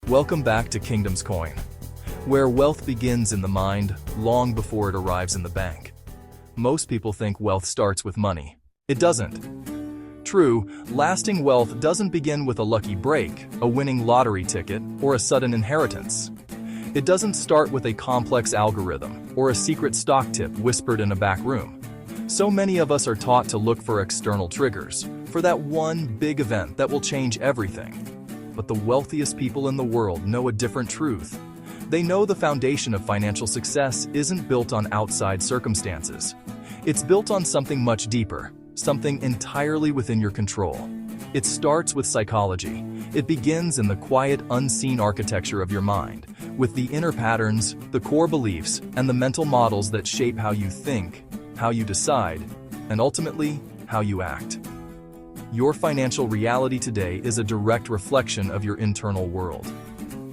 Welcome back to Kingdom's Coin, where wealth begins in the mind long before it arrives in the bank. Most people think wealth starts with money. It doesn't. True, lasting wealth doesn't begin with a lucky break, a winning lottery ticket, or a sudden inheritance. It doesn't start with a complex algorithm or a secret stock tip whispered in a back room. So many of us are taught to look for external triggers, for that one big event that will change everything. But the wealthiest people in the world know a different truth. They know the foundation of financial success isn't built on outside circumstances. It's built on something much deeper, something entirely within your control. It starts with psychology. It begins in the quiet, unseen architecture of your mind, with the inner patterns, the core beliefs, and the mental models that shape how you think, how you decide, and ultimately, how you act. Your financial reality today is a direct reflection of your internal world.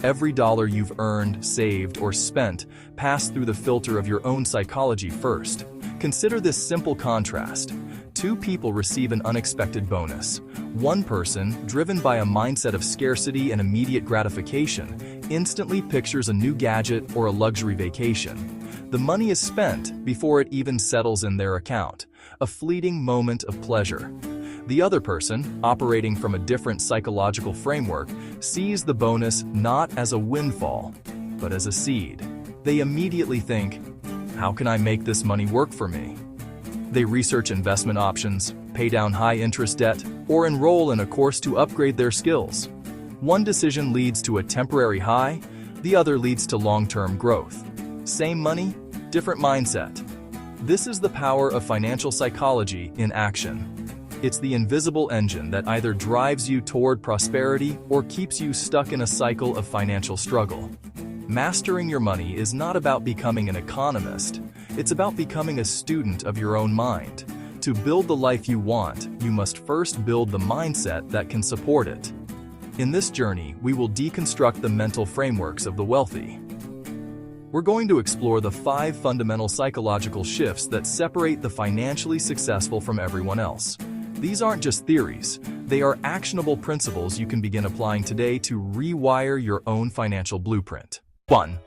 Every dollar you've earned, saved, or spent passed through the filter of your own psychology first. Consider this simple contrast. Two people receive an unexpected bonus. One person, driven by a mindset of scarcity and immediate gratification, instantly pictures a new gadget or a luxury vacation. The money is spent before it even settles in their account, a fleeting moment of pleasure. The other person, operating from a different psychological framework, sees the bonus not as a windfall, but as a seed. They immediately think, how can I make this money work for me? They research investment options, pay down high-interest debt, or enroll in a course to upgrade their skills. One decision leads to a temporary high, the other leads to long-term growth. Same money, different mindset. This is the power of financial psychology in action. It's the invisible engine that either drives you toward prosperity or keeps you stuck in a cycle of financial struggle. Mastering your money is not about becoming an economist. It's about becoming a student of your own mind. To build the life you want, you must first build the mindset that can support it. In this journey, we will deconstruct the mental frameworks of the wealthy. We're going to explore the 5 fundamental psychological shifts that separate the financially successful from everyone else. These aren't just theories, they are actionable principles you can begin applying today to rewire your own financial blueprint. 1.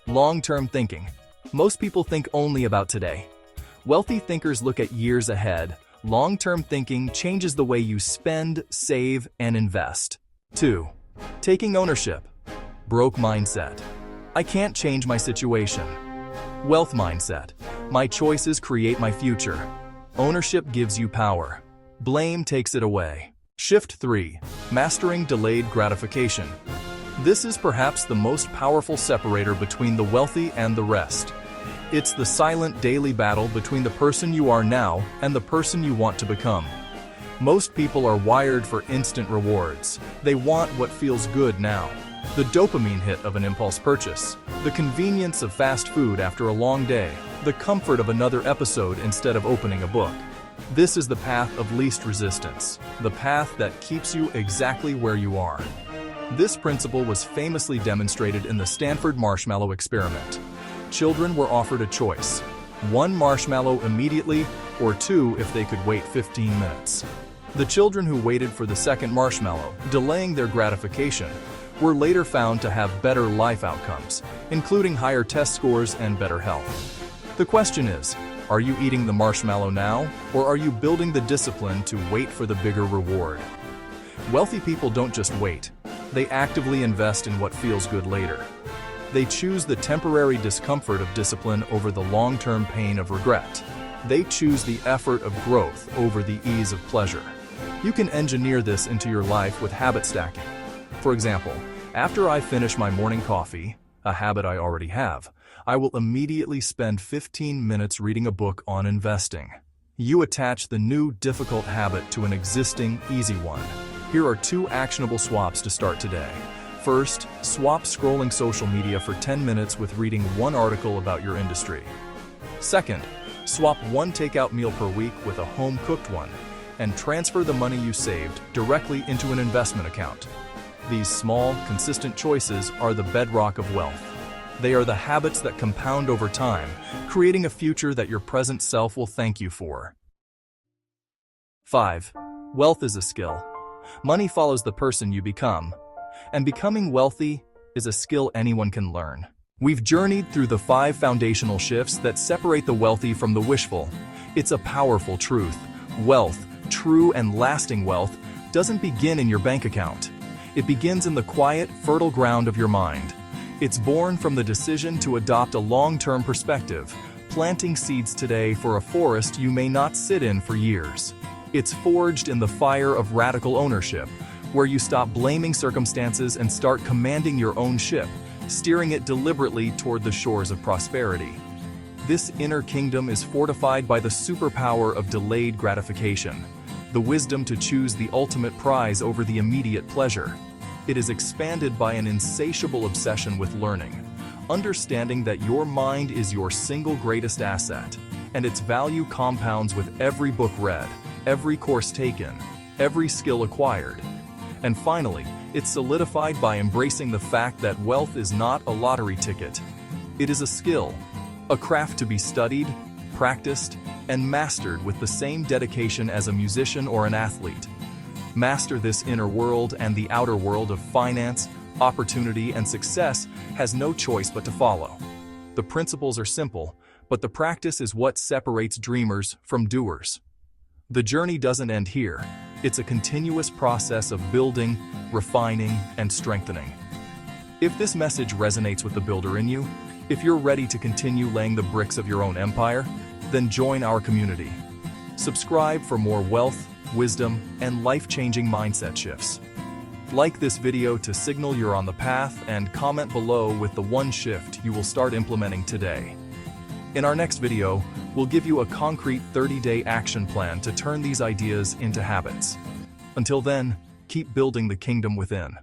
Long-term thinking. Most people think only about today. Wealthy thinkers look at years ahead. Long-term thinking changes the way you spend, save, and invest. 2. Taking ownership. Broke mindset. I can't change my situation. Wealth mindset. My choices create my future. Ownership gives you power. Blame takes it away. Shift 3. Mastering delayed gratification. This is perhaps the most powerful separator between the wealthy and the rest. It's the silent daily battle between the person you are now and the person you want to become. Most people are wired for instant rewards. They want what feels good now. The dopamine hit of an impulse purchase, the convenience of fast food after a long day, the comfort of another episode instead of opening a book. This is the path of least resistance, the path that keeps you exactly where you are. This principle was famously demonstrated in the Stanford marshmallow experiment. Children were offered a choice: 1 marshmallow immediately, or 2 if they could wait 15 minutes. The children who waited for the second marshmallow, delaying their gratification, were later found to have better life outcomes, including higher test scores and better health. The question is, are you eating the marshmallow now, or are you building the discipline to wait for the bigger reward? Wealthy people don't just wait. They actively invest in what feels good later. They choose the temporary discomfort of discipline over the long-term pain of regret. They choose the effort of growth over the ease of pleasure. You can engineer this into your life with habit stacking. For example, after I finish my morning coffee, a habit I already have, I will immediately spend 15 minutes reading a book on investing. You attach the new difficult habit to an existing easy one. Here are 2 actionable swaps to start today. First, swap scrolling social media for 10 minutes with reading 1 article about your industry. Second, swap 1 takeout meal per week with a home-cooked one, and transfer the money you saved directly into an investment account. These small, consistent choices are the bedrock of wealth. They are the habits that compound over time, creating a future that your present self will thank you for. 5. Wealth is a skill. Money follows the person you become. And becoming wealthy is a skill anyone can learn. We've journeyed through the 5 foundational shifts that separate the wealthy from the wishful. It's a powerful truth. Wealth, true and lasting wealth, doesn't begin in your bank account. It begins in the quiet, fertile ground of your mind. It's born from the decision to adopt a long-term perspective, planting seeds today for a forest you may not sit in for years. It's forged in the fire of radical ownership, where you stop blaming circumstances and start commanding your own ship, steering it deliberately toward the shores of prosperity. This inner kingdom is fortified by the superpower of delayed gratification, the wisdom to choose the ultimate prize over the immediate pleasure. It is expanded by an insatiable obsession with learning, understanding that your mind is your single greatest asset, and its value compounds with every book read, every course taken, every skill acquired. And finally, it's solidified by embracing the fact that wealth is not a lottery ticket. It is a skill, a craft to be studied, practiced, and mastered with the same dedication as a musician or an athlete. Master this inner world, and the outer world of finance, opportunity, and success has no choice but to follow. The principles are simple, but the practice is what separates dreamers from doers. The journey doesn't end here. It's a continuous process of building, refining, and strengthening. If this message resonates with the builder in you, if you're ready to continue laying the bricks of your own empire, then join our community. Subscribe for more wealth, wisdom, and life-changing mindset shifts. Like this video to signal you're on the path, and comment below with the one shift you will start implementing today. In our next video, we'll give you a concrete 30-day action plan to turn these ideas into habits. Until then, keep building the kingdom within.